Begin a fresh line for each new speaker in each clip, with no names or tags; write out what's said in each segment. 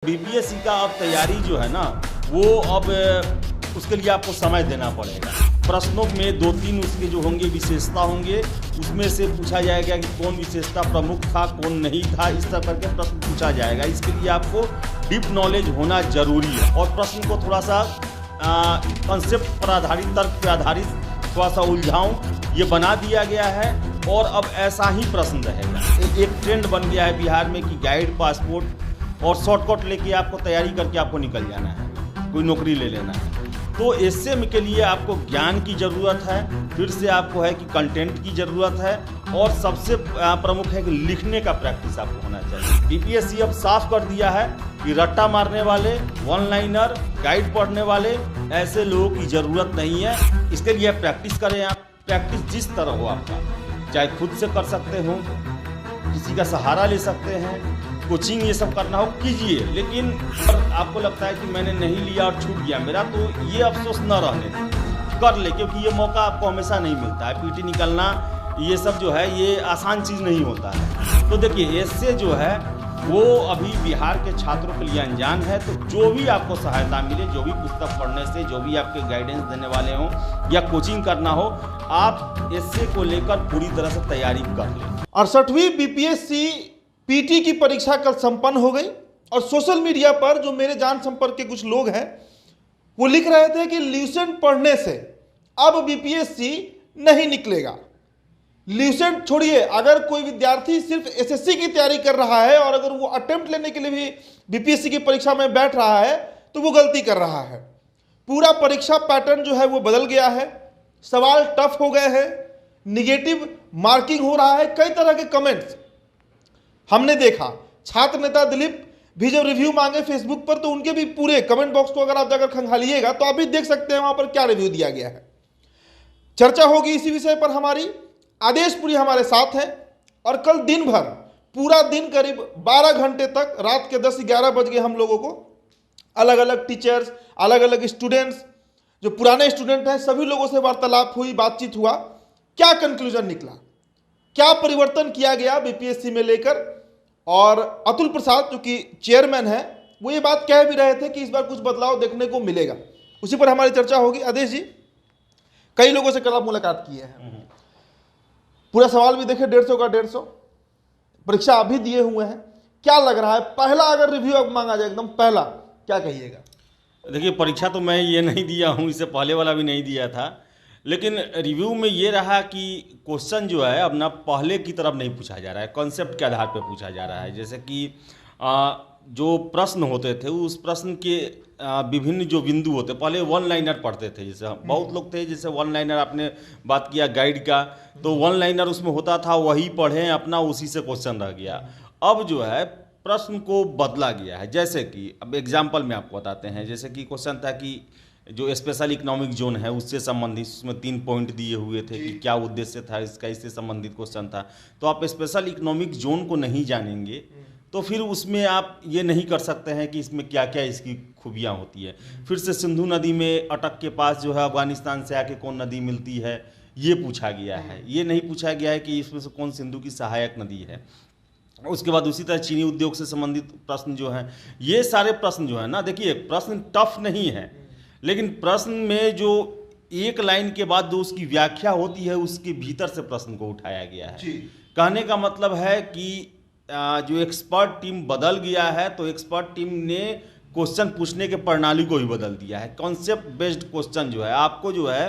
BPSC का अब तैयारी जो है ना वो अब उसके लिए आपको समय देना पड़ेगा। प्रश्नों में 2-3 उसके जो होंगे विशेषता होंगे, उसमें से पूछा जाएगा कि कौन विशेषता प्रमुख था कौन नहीं था, इस तरह करके प्रश्न पूछा जाएगा। इसके लिए आपको डीप नॉलेज होना जरूरी है और प्रश्न को थोड़ा सा कंसेप्ट पर आधारित, तर्क पर आधारित थोड़ा सा उलझाऊं ये बना दिया गया है और अब ऐसा ही प्रश्न रहेगा। एक ट्रेंड बन गया है बिहार में कि गाइड, पासपोर्ट और शॉर्टकट लेके आपको तैयारी करके आपको निकल जाना है, कोई नौकरी ले लेना है। तो ऐसे में के लिए आपको ज्ञान की ज़रूरत है, फिर से आपको है कि कंटेंट की ज़रूरत है और सबसे प्रमुख है कि लिखने का प्रैक्टिस आपको होना चाहिए। बीपीएससी अब साफ कर दिया है कि रट्टा मारने वाले, वन लाइनर, गाइड पढ़ने वाले ऐसे लोगों की ज़रूरत नहीं है। इसके लिए प्रैक्टिस करें आप। प्रैक्टिस जिस तरह हो आपका, चाहे खुद से कर सकते हो, किसी का सहारा ले सकते हैं, कोचिंग ये सब करना हो कीजिए, लेकिन आपको लगता है कि मैंने नहीं लिया और छूट गया मेरा, तो ये अफसोस न रहने कर ले, क्योंकि ये मौका आपको हमेशा नहीं मिलता है। पीटी निकलना ये सब जो है ये आसान चीज़ नहीं होता है। तो देखिए इससे जो है वो अभी बिहार के छात्रों के लिए अनजान है। तो जो भी आपको सहायता मिले, जो भी पुस्तक पढ़ने से, जो भी आपके गाइडेंस देने वाले हों या कोचिंग करना हो, आप इससे को लेकर पूरी तरह से तैयारी कर लें।
68वीं बीपीएससी पीटी की परीक्षा कल संपन्न हो गई और सोशल मीडिया पर जो मेरे जान संपर्क के कुछ लोग हैं वो लिख रहे थे कि ल्यूसेंट पढ़ने से अब बीपीएससी नहीं निकलेगा। ल्यूसेंट छोड़िए, अगर कोई विद्यार्थी सिर्फ एसएससी की तैयारी कर रहा है और अगर वो अटेम्प्ट लेने के लिए भी बीपीएससी की परीक्षा में बैठ रहा है तो वो गलती कर रहा है। पूरा परीक्षा पैटर्न जो है वो बदल गया है, सवाल टफ हो गए हैं, निगेटिव मार्किंग हो रहा है, कई तरह के कमेंट्स हमने देखा। छात्र नेता दिलीप भी जब रिव्यू मांगे फेसबुक पर तो उनके भी पूरे कमेंट बॉक्स को अगर आप जाकर खंगालिएगा तो आप भी देख सकते हैं वहां पर क्या रिव्यू दिया गया है। चर्चा होगी इसी विषय पर हमारी। आदेशपुरी हमारे साथ हैं और कल दिन भर, पूरा दिन करीब 12 घंटे तक, रात के 10-11 बज गए हम लोगों को, अलग अलग टीचर्स, अलग अलग स्टूडेंट्स, जो पुराने स्टूडेंट हैं सभी लोगों से वार्तालाप हुई, बातचीत हुआ। क्या कंक्लूजन निकला, क्या परिवर्तन किया गया बीपीएससी में लेकर, और अतुल प्रसाद जो कि चेयरमैन है वो ये बात कह भी रहे थे कि इस बार कुछ बदलाव देखने को मिलेगा। उसी पर हमारी चर्चा होगी। आदेश जी, कई लोगों से कल आप मुलाकात किए हैं, पूरा सवाल भी देखे 150 का 150, परीक्षा अभी दिए हुए हैं, क्या लग रहा है पहला अगर रिव्यू अब मांगा जाए एकदम पहला, क्या कहिएगा?
देखिए परीक्षा तो मैं ये नहीं दिया हूँ, इससे पहले वाला भी नहीं दिया था, लेकिन रिव्यू में ये रहा कि क्वेश्चन जो है अब ना पहले की तरफ नहीं पूछा जा रहा है, कॉन्सेप्ट के आधार पर पूछा जा रहा है। जैसे कि जो प्रश्न होते थे उस प्रश्न के विभिन्न जो बिंदु होते, पहले वन लाइनर पढ़ते थे, जैसे बहुत लोग थे, जैसे वन लाइनर आपने बात किया गाइड का, तो वन लाइनर उसमें होता था, वही पढ़ें अपना, उसी से क्वेश्चन रह गया। अब जो है प्रश्न को बदला गया है। जैसे कि अब एग्जाम्पल में आपको बताते हैं, जैसे कि क्वेश्चन था कि जो स्पेशल इकोनॉमिक जोन है उससे संबंधित, उसमें 3 पॉइंट दिए हुए थे कि क्या उद्देश्य था इसका, इससे संबंधित क्वेश्चन था। तो आप स्पेशल इकोनॉमिक जोन को नहीं जानेंगे तो फिर उसमें आप ये नहीं कर सकते हैं कि इसमें क्या क्या इसकी खूबियाँ होती है। फिर से सिंधु नदी में अटक के पास जो है अफगानिस्तान से आके कौन नदी मिलती है ये पूछा गया है। ये नहीं पूछा गया है कि इसमें से कौन सिंधु की सहायक नदी है। उसके बाद उसी तरह चीनी उद्योग से संबंधित प्रश्न जो हैं, ये सारे प्रश्न जो है ना, देखिए प्रश्न टफ नहीं है, लेकिन प्रश्न में जो एक लाइन के बाद जो उसकी व्याख्या होती है उसके भीतर से प्रश्न को उठाया गया है। कहने का मतलब है कि जो एक्सपर्ट टीम बदल गया है तो एक्सपर्ट टीम ने क्वेश्चन पूछने के प्रणाली को भी बदल दिया है। कॉन्सेप्ट बेस्ड क्वेश्चन जो है, आपको जो है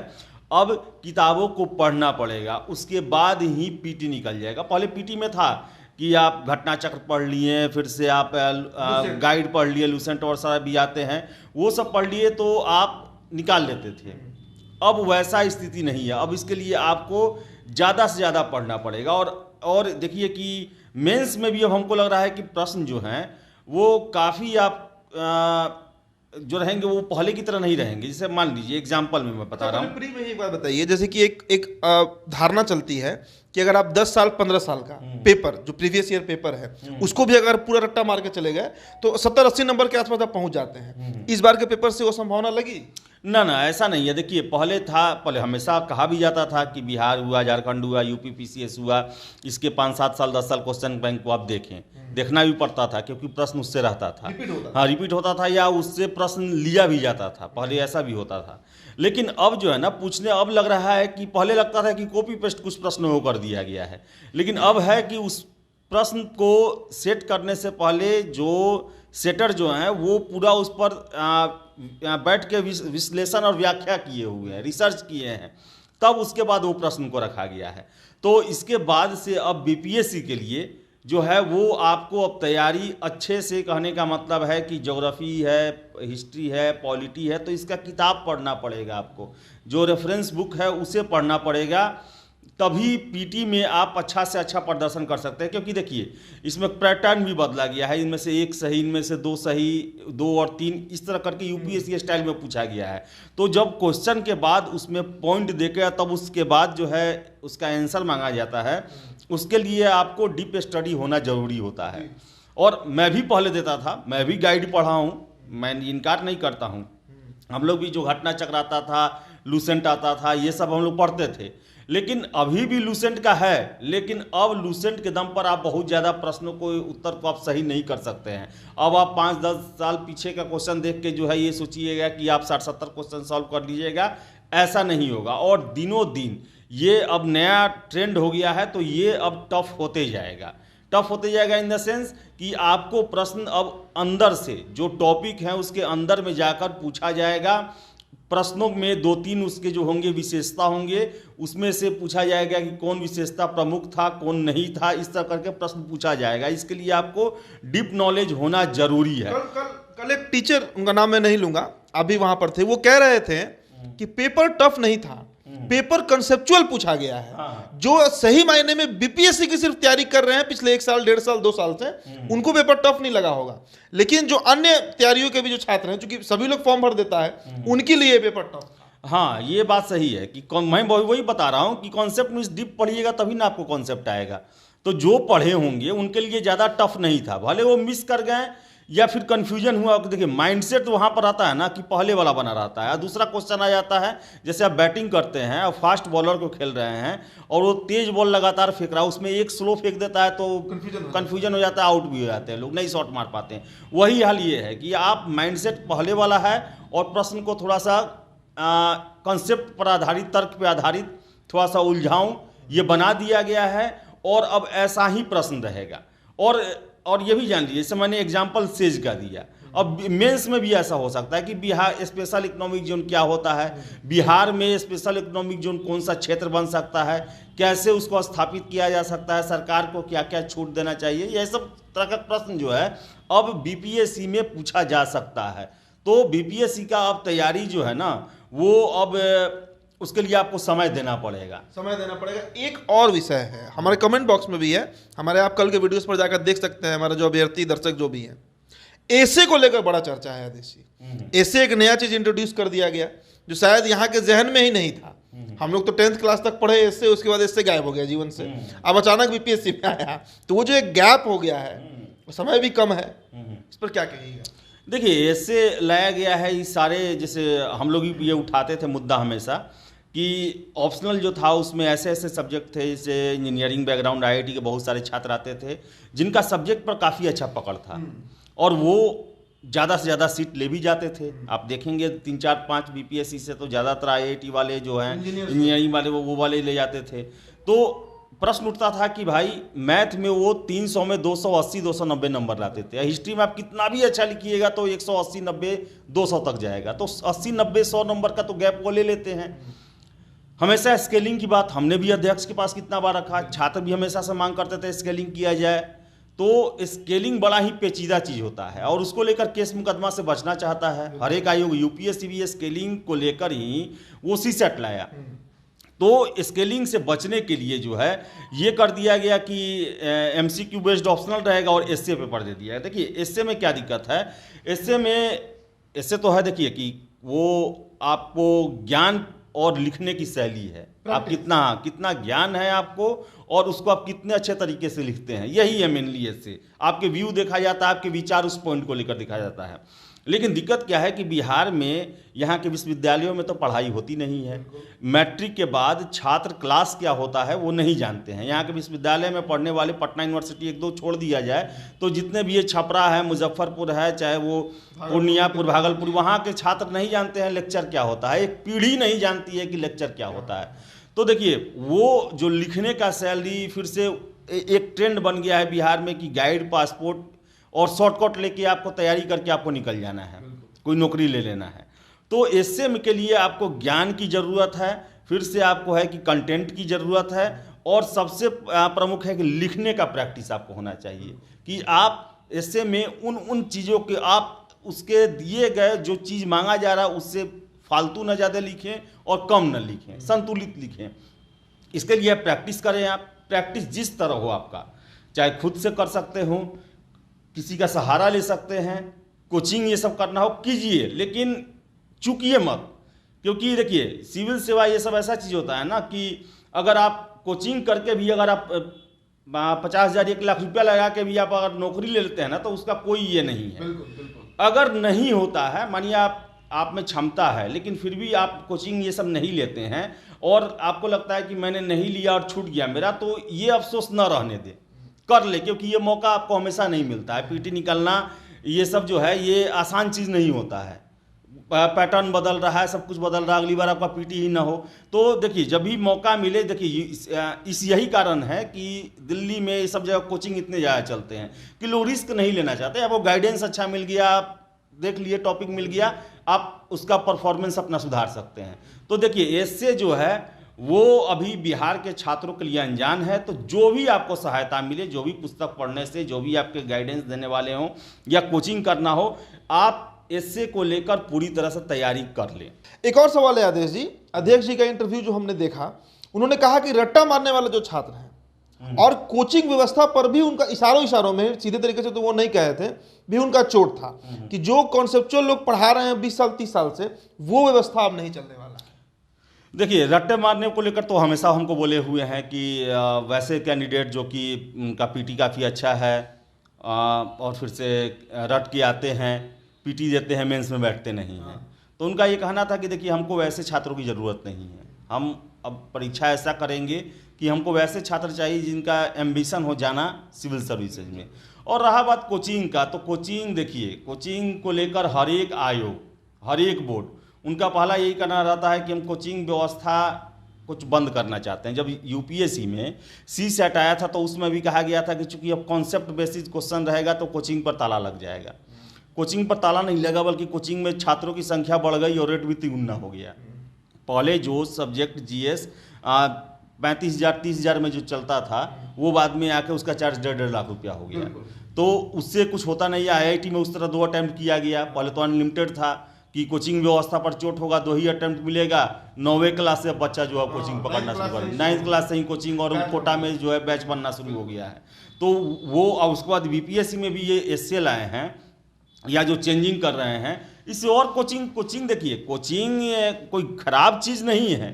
अब किताबों को पढ़ना पड़ेगा, उसके बाद ही पीटी निकल जाएगा। पहले पीटी में था कि आप घटना चक्र पढ़ लिए, फिर से आप गाइड पढ़ लिए, लूसेंट और सारा भी आते हैं, वो सब पढ़ लिए तो आप निकाल लेते थे। अब वैसा स्थिति नहीं है। अब इसके लिए आपको ज़्यादा से ज़्यादा पढ़ना पड़ेगा। और देखिए कि मेंस में भी अब हमको लग रहा है कि प्रश्न जो हैं वो काफ़ी आप जो रहेंगे वो पहले की तरह नहीं रहेंगे। जैसे मान लीजिए एग्जाम्पल में मैं बता रहा हूँ,
प्री में एक बात बताइए, जैसे कि एक धारणा चलती है कि अगर आप 10 साल 15 साल का पेपर, जो प्रीवियस ईयर पेपर है, उसको भी अगर पूरा रट्टा मार के चले गए तो 70-80 नंबर के आसपास आप पहुंच जाते हैं। इस बार के पेपर से वो संभावना लगी?
ना ना, ऐसा नहीं है। देखिए पहले हमेशा कहा भी जाता था कि बिहार हुआ, झारखंड हुआ, यूपी पीसीएस हुआ, इसके 5-7 साल 10 साल क्वेश्चन बैंक को आप देखें, देखना भी पड़ता था क्योंकि प्रश्न उससे रहता था, हाँ रिपीट होता था या उससे प्रश्न लिया भी जाता था, पहले ऐसा भी होता था। लेकिन अब जो है ना पूछने अब लग रहा है कि पहले लगता था कि कॉपी पेस्ट कुछ प्रश्न वो कर दिया गया है, लेकिन अब है कि उस प्रश्न को सेट करने से पहले जो सेटर जो हैं वो पूरा उस पर बैठ के विश्लेषण और व्याख्या किए हुए हैं, रिसर्च किए हैं, तब उसके बाद वो प्रश्न को रखा गया है। तो इसके बाद से अब बीपीएससी के लिए जो है वो आपको अब तैयारी अच्छे से, कहने का मतलब है कि ज्योग्राफी है, हिस्ट्री है, पॉलिटी है, तो इसका किताब पढ़ना पड़ेगा आपको, जो रेफरेंस बुक है उसे पढ़ना पड़ेगा, तभी पीटी में आप अच्छा से अच्छा प्रदर्शन कर सकते हैं। क्योंकि देखिए इसमें पैटर्न भी बदला गया है, इनमें से 1 सही, इनमें से 2 सही, 2 और 3 इस तरह करके यूपीएससी स्टाइल में पूछा गया है। तो जब क्वेश्चन के बाद उसमें पॉइंट देकर तब उसके बाद जो है उसका आंसर मांगा जाता है, उसके लिए आपको डीप स्टडी होना जरूरी होता है। और मैं भी पहले देता था, मैं भी गाइड पढ़ा हूँ, मैं इनकार नहीं करता हूँ। हम लोग भी जो घटना चक्र आता था, लूसेंट आता था, ये सब हम लोग पढ़ते थे। लेकिन अभी भी लूसेंट का है, लेकिन अब लूसेंट के दम पर आप बहुत ज़्यादा प्रश्नों को, उत्तर को आप सही नहीं कर सकते हैं। अब आप 5-10 साल पीछे का क्वेश्चन देख के जो है ये सोचिएगा कि आप 60-70 क्वेश्चन सॉल्व कर लीजिएगा, ऐसा नहीं होगा। और दिनों दिन ये अब नया ट्रेंड हो गया है, तो ये अब टफ होते जाएगा, टफ होते जाएगा इन द सेंस कि आपको प्रश्न अब अंदर से जो टॉपिक है उसके अंदर में जाकर पूछा जाएगा। प्रश्नों में 2-3 उसके जो होंगे विशेषता होंगे, उसमें से पूछा जाएगा कि कौन विशेषता प्रमुख था, कौन नहीं था, इस तरह करके प्रश्न पूछा जाएगा। इसके लिए आपको डीप नॉलेज होना जरूरी है।
कल एक टीचर, उनका नाम मैं नहीं लूंगा, अभी वहां पर थे, वो कह रहे थे कि पेपर टफ नहीं था, पेपर कंसेप्चुअल पूछा गया है।
हाँ।
जो सही मायने में बीपीएससी की सिर्फ तैयारी कर रहे हैं पिछले 1 साल, 1.5 साल, 2 साल से, उनको पेपर टफ नहीं लगा होगा। लेकिन जो अन्य तैयारियों के भी जो छात्र हैं, क्योंकि सभी लोग फॉर्म भर देता है, उनके लिए पेपर टफ था।
हाँ ये बात सही है कि मैं वही बता रहा हूँ कि कॉन्सेप्ट में डीप पढ़िएगा तभी ना आपको कॉन्सेप्ट आएगा। तो जो पढ़े होंगे उनके लिए ज़्यादा टफ नहीं था, भले वो मिस कर गए या फिर कंफ्यूजन हुआ। देखिए माइंडसेट तो वहाँ पर आता है ना कि पहले वाला बना रहता है। दूसरा क्वेश्चन आ जाता है, जैसे आप बैटिंग करते हैं और फास्ट बॉलर को खेल रहे हैं और वो तेज बॉल लगातार फेंक रहा है, उसमें एक स्लो फेंक देता है तो कन्फ्यूजन हो जाता है, आउट भी हो जाते हैं लोग, नहीं शॉट मार पाते हैं। वही हाल ये है कि आप माइंडसेट पहले वाला है और प्रश्न को थोड़ा सा कंसेप्ट पर आधारित, तर्क पर आधारित, थोड़ा सा उलझाऊं ये बना दिया गया है और अब ऐसा ही प्रश्न रहेगा। और ये भी जान लीजिए, जैसे मैंने एग्जाम्पल सेज का दिया, अब मेंस में भी ऐसा हो सकता है कि बिहार स्पेशल इकोनॉमिक जोन क्या होता है, बिहार में स्पेशल इकोनॉमिक जोन कौन सा क्षेत्र बन सकता है, कैसे उसको स्थापित किया जा सकता है, सरकार को क्या क्या छूट देना चाहिए, यह सब तरह का प्रश्न जो है अब बीपीएससी में पूछा जा सकता है। तो बीपीएससी का अब तैयारी जो है ना वो अब उसके लिए आपको समय देना पड़ेगा,
एक और विषय है, हमारे कमेंट बॉक्स में भी है, हमारे आप कल के वीडियोस पर जाकर देख सकते हैं, हमारे जो अभ्यर्थी दर्शक जो भी हैं, एसे को लेकर बड़ा चर्चा है आदेशी। एसे एक नया चीज इंट्रोड्यूस कर दिया गया जो शायद यहाँ के जहन में ही नहीं था। हम लोग तो 10th क्लास तक पढ़े एसे, उसके बाद एसे गायब हो गया जीवन से, अब अचानक बीपीएससी में आया, तो वो जो एक गैप हो गया है, समय भी कम है, इस पर क्या कहिएगा?
देखिए ऐसे लाया गया है ये सारे, जैसे हम लोग ये उठाते थे मुद्दा हमेशा कि ऑप्शनल जो था उसमें ऐसे ऐसे सब्जेक्ट थे, जैसे इंजीनियरिंग बैकग्राउंड आईआईटी के बहुत सारे छात्र आते थे जिनका सब्जेक्ट पर काफ़ी अच्छा पकड़ था और वो ज़्यादा से ज़्यादा सीट ले भी जाते थे। आप देखेंगे 3-4-5 बीपीएससी से तो ज़्यादातर आईआईटी वाले जो हैं, इंजीनियरिंग वाले वो वाले ले जाते थे। तो प्रश्न उठता था कि भाई मैथ में वो 300 में 280-290 नंबर लाते थे, हिस्ट्री में आप कितना भी अच्छा लिखिएगा तो 180-90-200 तक जाएगा, तो 80-90-100 नंबर का तो गैप वो ले लेते हैं। हमेशा स्केलिंग की बात हमने भी अध्यक्ष के पास कितना बार रखा, छात्र भी हमेशा से मांग करते थे स्केलिंग किया जाए, तो स्केलिंग बड़ा ही पेचीदा चीज़ होता है और उसको लेकर केस मुकदमा से बचना चाहता है हर एक आयोग। यूपीएससी भी स्केलिंग को लेकर ही वो सीसेट लाया, तो स्केलिंग से बचने के लिए जो है ये कर दिया गया कि एमसीक्यू बेस्ड ऑप्शनल रहेगा और एसए पेपर दे दिया है। देखिए एसए में क्या दिक्कत है, एसए तो है देखिए कि वो आपको ज्ञान और लिखने की शैली है, आप कितना ज्ञान है आपको और उसको आप कितने अच्छे तरीके से लिखते हैं, यही है मेनली। इससे आपके व्यू देखा जाता है, आपके विचार उस पॉइंट को लेकर देखा जाता है। लेकिन दिक्कत क्या है कि बिहार में यहाँ के विश्वविद्यालयों में तो पढ़ाई होती नहीं है। मैट्रिक के बाद छात्र क्लास क्या होता है वो नहीं जानते हैं। यहाँ के विश्वविद्यालय में पढ़ने वाले, पटना यूनिवर्सिटी एक दो छोड़ दिया जाए तो जितने भी ये छपरा है, मुजफ्फरपुर है, चाहे वो पूर्णियापुर, भागलपुर, वहाँ के छात्र नहीं जानते हैं लेक्चर क्या होता है। एक पीढ़ी नहीं जानती है कि लेक्चर क्या होता है। तो देखिए, वो जो लिखने का शैली फिर से एक ट्रेंड बन गया है बिहार में कि गाइड, पासपोर्ट और शॉर्टकट लेके आपको तैयारी करके आपको निकल जाना है, कोई नौकरी ले लेना है। तो ऐसे में के लिए आपको ज्ञान की ज़रूरत है, फिर से आपको है कि कंटेंट की ज़रूरत है, और सबसे प्रमुख है कि लिखने का प्रैक्टिस आपको होना चाहिए कि आप ऐसे में उन चीज़ों के, आप उसके दिए गए जो चीज़ मांगा जा रहा है उससे फालतू ना ज़्यादा लिखें और कम ना लिखें, संतुलित लिखें। इसके लिए प्रैक्टिस करें। आप प्रैक्टिस जिस तरह हो आपका, चाहे खुद से कर सकते हो, किसी का सहारा ले सकते हैं, कोचिंग ये सब करना हो कीजिए, लेकिन चूकिए मत। क्योंकि देखिए, सिविल सेवा ये सब ऐसा चीज़ होता है ना कि अगर आप कोचिंग करके भी अगर आप 50,000 1 लाख रुपया लगा के भी आप अगर नौकरी ले लेते हैं ना, तो उसका कोई ये नहीं है। अगर नहीं होता है, मानिए आप में क्षमता है लेकिन फिर भी आप कोचिंग ये सब नहीं लेते हैं और आपको लगता है कि मैंने नहीं लिया और छूट गया मेरा, तो ये अफसोस न रहने दे, कर ले। क्योंकि ये मौका आपको हमेशा नहीं मिलता है। पीटी निकलना ये सब जो है ये आसान चीज़ नहीं होता है। पैटर्न बदल रहा है, सब कुछ बदल रहा है, अगली बार आपका पीटी ही ना हो। तो देखिए, जब भी मौका मिले, देखिए इस यही कारण है कि दिल्ली में ये सब जगह कोचिंग इतने ज़्यादा चलते हैं कि लोग रिस्क नहीं लेना चाहते। आपको गाइडेंस अच्छा मिल गया, आप देख लिए, टॉपिक मिल गया, आप उसका परफॉर्मेंस अपना सुधार सकते हैं। तो देखिए, इससे जो है वो अभी बिहार के छात्रों के लिए अनजान है। तो जो भी आपको सहायता मिले, जो भी पुस्तक पढ़ने से, जो भी आपके गाइडेंस देने वाले हों या कोचिंग करना हो, आप इससे को लेकर पूरी तरह से तैयारी कर लें।
एक और सवाल है आदेश जी। अध्यक्ष जी का इंटरव्यू जो हमने देखा, उन्होंने कहा कि रट्टा मारने वाले जो छात्र हैं और कोचिंग व्यवस्था पर भी उनका इशारों में, सीधे तरीके से तो वो नहीं कहे थे, भी उनका चोट था कि जो कॉन्सेप्चुअल लोग पढ़ा रहे हैं 20 साल 30 साल से, वो व्यवस्था अब नहीं चलने वाला है।
देखिए, रट्टे मारने को लेकर तो हमेशा हमको बोले हुए हैं कि वैसे कैंडिडेट जो कि उनका पीटी काफ़ी अच्छा है और फिर से रट के आते हैं, पीटी देते हैं, मेंस में बैठते नहीं हैं। तो उनका ये कहना था कि देखिए, हमको वैसे छात्रों की ज़रूरत नहीं है। हम अब परीक्षा ऐसा करेंगे कि हमको वैसे छात्र चाहिए जिनका एम्बिशन हो जाना सिविल सर्विसेज में। और रहा बात कोचिंग का, तो कोचिंग देखिए, कोचिंग को लेकर हर एक आयोग, हर एक बोर्ड, उनका पहला यही करना रहता है कि हम कोचिंग व्यवस्था कुछ बंद करना चाहते हैं। जब यूपीएससी में CSAT आया था तो उसमें भी कहा गया था कि चूंकि अब कॉन्सेप्ट बेसिस क्वेश्चन रहेगा तो कोचिंग पर ताला लग जाएगा। कोचिंग पर ताला नहीं लगा, बल्कि कोचिंग में छात्रों की संख्या बढ़ गई और रेट भी तिगुना हो गया। पहले जो सब्जेक्ट GS 35,000 30,000 में जो चलता था, वो बाद में आके उसका चार्ज 1.5 लाख रुपया हो गया। तो उससे कुछ होता नहीं है। IIT में उस तरह 2 अटैम्प्ट किया गया। पहले तो अनलिमिटेड था कि कोचिंग व्यवस्था पर चोट होगा 2 ही अटैम्प्ट मिलेगा। 9वीं क्लास से बच्चा जो है कोचिंग पकड़ना शुरू कर, 9th क्लास से ही कोचिंग और कोटा में जो है बैच बनना शुरू हो गया है। तो वो, और उसके बाद BPSC में भी ये SL आए हैं या जो चेंजिंग कर रहे हैं, इससे और कोचिंग देखिए, कोचिंग कोई खराब चीज़ नहीं है।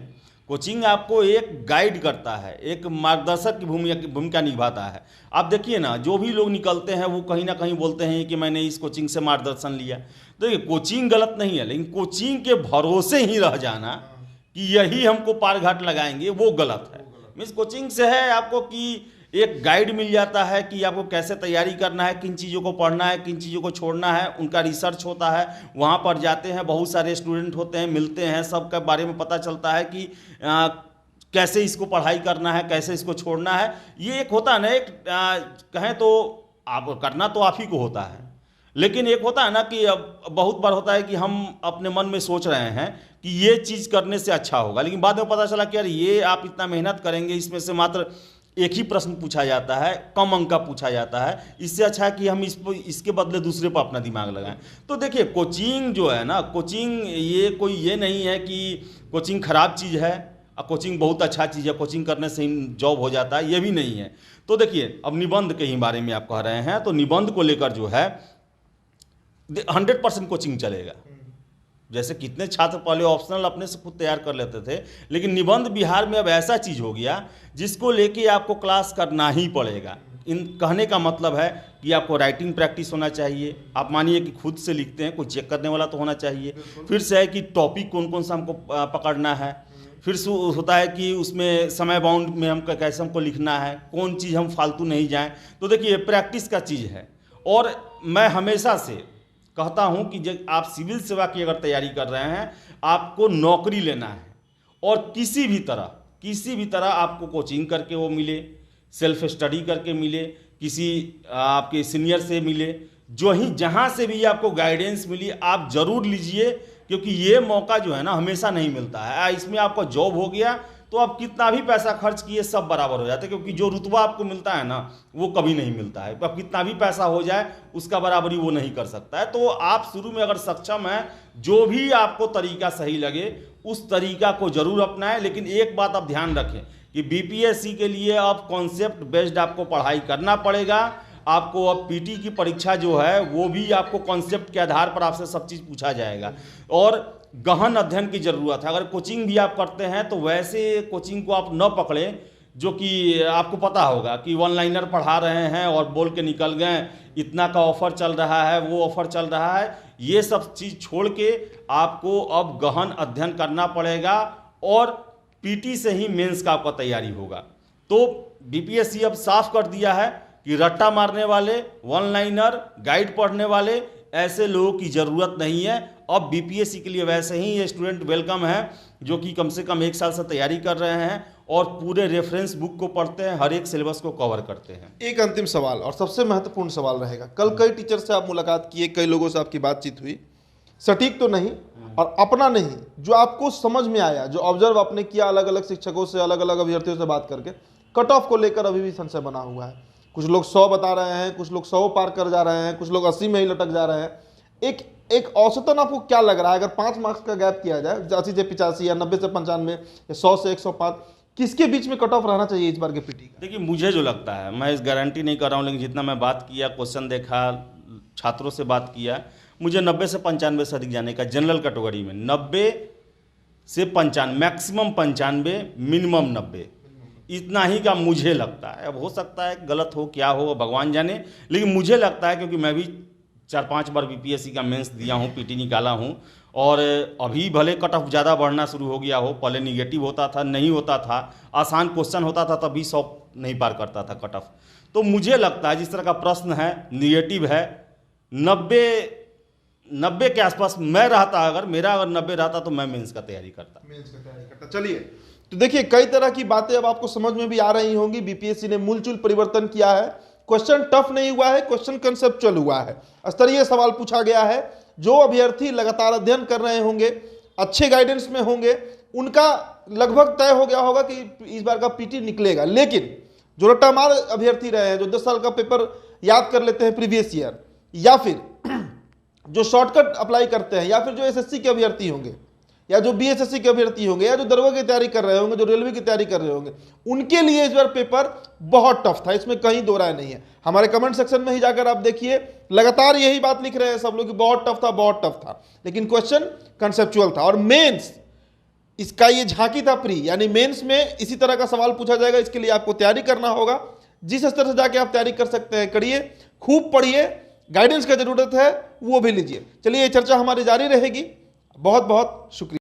कोचिंग आपको एक गाइड करता है, एक मार्गदर्शक की भूमिका निभाता है। आप देखिए ना, जो भी लोग निकलते हैं वो कहीं ना कहीं बोलते हैं कि मैंने इस कोचिंग से मार्गदर्शन लिया। देखिए, कोचिंग गलत नहीं है, लेकिन कोचिंग के भरोसे ही रह जाना कि यही हमको पार घाट लगाएंगे, वो गलत है। मीन्स कोचिंग से है आपको कि एक गाइड मिल जाता है कि आपको कैसे तैयारी करना है, किन चीज़ों को पढ़ना है, किन चीज़ों को छोड़ना है। उनका रिसर्च होता है, वहाँ पर जाते हैं, बहुत सारे स्टूडेंट होते हैं, मिलते हैं, सब के बारे में पता चलता है कि कैसे इसको पढ़ाई करना है, कैसे इसको छोड़ना है। ये एक होता है ना, एक कहें तो आप करना तो आप ही को होता है, लेकिन एक होता है ना कि अब बहुत बार होता है कि हम अपने मन में सोच रहे हैं कि ये चीज़ करने से अच्छा होगा, लेकिन बाद में पता चला कि यार ये आप इतना मेहनत करेंगे, इसमें से मात्र एक ही प्रश्न पूछा जाता है, कम अंक का पूछा जाता है, इससे अच्छा है कि हम इसके बदले दूसरे पर अपना दिमाग लगाएं। तो देखिए, कोचिंग जो है ना, कोचिंग ये कोई ये नहीं है कि कोचिंग खराब चीज़ है और कोचिंग बहुत अच्छा चीज़ है, कोचिंग करने से ही जॉब हो जाता है, ये भी नहीं है। तो देखिए, अब निबंध के ही बारे में आप कह रहे हैं, तो निबंध को लेकर जो है 100% कोचिंग चलेगा। जैसे कितने छात्र पहले ऑप्शनल अपने से खुद तैयार कर लेते थे, लेकिन निबंध बिहार में अब ऐसा चीज़ हो गया जिसको लेके आपको क्लास करना ही पड़ेगा। इन कहने का मतलब है कि आपको राइटिंग प्रैक्टिस होना चाहिए। आप मानिए कि खुद से लिखते हैं, कोई चेक करने वाला तो होना चाहिए। फिर से है कि टॉपिक कौन कौन सा हमको पकड़ना है। फिर से होता है कि उसमें समय बाउंड में हम कैसे हमको लिखना है, कौन चीज़ हम फालतू नहीं जाएं। तो देखिए प्रैक्टिस का चीज़ है। और मैं हमेशा से कहता हूं कि जब आप सिविल सेवा की अगर तैयारी कर रहे हैं, आपको नौकरी लेना है और किसी भी तरह आपको कोचिंग करके वो मिले, सेल्फ स्टडी करके मिले, किसी आपके सीनियर से मिले, जो ही जहाँ से भी आपको गाइडेंस मिली आप ज़रूर लीजिए, क्योंकि ये मौका जो है ना हमेशा नहीं मिलता है। इसमें आपका जॉब हो गया तो आप कितना भी पैसा खर्च किए सब बराबर हो जाते हैं, क्योंकि जो रुतबा आपको मिलता है ना वो कभी नहीं मिलता है। अब कितना भी पैसा हो जाए उसका बराबरी वो नहीं कर सकता है। तो आप शुरू में अगर सक्षम हैं, जो भी आपको तरीका सही लगे उस तरीका को जरूर अपनाएं। लेकिन एक बात आप ध्यान रखें कि बीपीएससी के लिए अब कॉन्सेप्ट बेस्ड आपको पढ़ाई करना पड़ेगा। आपको अब पीटी की परीक्षा जो है वो भी आपको कॉन्सेप्ट के आधार पर आपसे सब चीज़ पूछा जाएगा और गहन अध्ययन की ज़रूरत है। अगर कोचिंग भी आप करते हैं तो वैसे कोचिंग को आप न पकड़ें जो कि आपको पता होगा कि वन लाइनर पढ़ा रहे हैं और बोल के निकल गए, इतना का ऑफर चल रहा है, वो ऑफर चल रहा है। ये सब चीज़ छोड़ के आपको अब गहन अध्ययन करना पड़ेगा और पीटी से ही मेंस का आपका तैयारी होगा। तो बीपीएससी अब साफ कर दिया है कि रट्टा मारने वाले, वन लाइनर, गाइड पढ़ने वाले ऐसे लोगों की ज़रूरत नहीं है। अब बीपीएससी के लिए वैसे ही ये स्टूडेंट वेलकम है जो कि कम से कम 1 साल से तैयारी कर रहे हैं और पूरे रेफरेंस बुक को पढ़ते हैं, हर एक सिलेबस को कवर करते हैं।
एक अंतिम सवाल और सबसे महत्वपूर्ण सवाल रहेगा, कल कई टीचर से आप मुलाकात किए, कई लोगों से आपकी बातचीत हुई, सटीक तो नहीं और अपना नहीं, जो आपको समझ में आया, जो ऑब्जर्व आपने किया अलग अलग शिक्षकों से, अलग अलग अभ्यर्थियों से बात करके, कट ऑफ को लेकर अभी भी संशय बना हुआ है। कुछ लोग 100 बता रहे हैं, कुछ लोग 100 पार कर जा रहे हैं, कुछ लोग 80 में ही लटक जा रहे हैं। एक औसतन आपको क्या लग रहा है, अगर 5 मार्क्स का गैप किया जाए, 80 से 85 या 90 से 95 या 100 से 105, किसके बीच में कट ऑफ रहना चाहिए इस बार के पीटी का?
देखिए मुझे जो लगता है, मैं इस गारंटी नहीं कर रहा हूँ, लेकिन जितना मैं बात किया, क्वेश्चन देखा, छात्रों से बात किया, मुझे 90 से 95 से अधिक जाने का जनरल कैटेगरी में 90 से 95, मैक्सिमम 95, मिनिमम 90, इतना ही का मुझे लगता है। अब हो सकता है गलत हो, क्या हो भगवान जाने, लेकिन मुझे लगता है, क्योंकि मैं भी 4-5 बार बीपीएससी का मेंस दिया हूँ, पीटी निकाला हूँ, और अभी भले कट ऑफ ज़्यादा बढ़ना शुरू हो गया हो, पहले निगेटिव होता था, नहीं होता था, आसान क्वेश्चन होता था तभी 100 नहीं पार करता था कट ऑफ। तो मुझे लगता है जिस तरह का प्रश्न है, निगेटिव है, 90 के आसपास मैं रहता, अगर 90 रहता तो मैं मेंस का तैयारी करता।
चलिए, तो देखिए कई तरह की बातें अब आपको समझ में भी आ रही होंगी। बीपीएससी ने मूलचूल परिवर्तन किया है, क्वेश्चन टफ नहीं हुआ है, क्वेश्चन कंसेप्चुअल हुआ है, स्तरीय सवाल पूछा गया है। जो अभ्यर्थी लगातार अध्ययन कर रहे होंगे, अच्छे गाइडेंस में होंगे, उनका लगभग तय हो गया होगा कि इस बार का पीटी निकलेगा। लेकिन जो रट्टामार अभ्यर्थी रहे हैं, जो 10 साल का पेपर याद कर लेते हैं प्रीवियस ईयर, या फिर जो शॉर्टकट अप्लाई करते हैं, या फिर जो एसएससी के अभ्यर्थी होंगे, या जो बीएसएससी के अभ्यर्थी होंगे, या जो दरोगा की तैयारी कर रहे होंगे, जो रेलवे की तैयारी कर रहे होंगे, उनके लिए इस बार पेपर बहुत टफ था, इसमें कहीं दो राय नहीं है। हमारे कमेंट सेक्शन में ही जाकर आप देखिए, लगातार यही बात लिख रहे हैं सब लोग कि बहुत टफ था, बहुत टफ था, लेकिन क्वेश्चन कंसेप्चुअल था। और मेंस, इसका ये झांकी था प्री, यानी मेंस में इसी तरह का सवाल पूछा जाएगा। इसके लिए आपको तैयारी करना होगा, जिस स्तर से जाके आप तैयारी कर सकते हैं करिए, खूब पढ़िए, गाइडेंस का जरूरत है वो भी लीजिए। चलिए, ये चर्चा हमारी जारी रहेगी। बहुत बहुत शुक्रिया।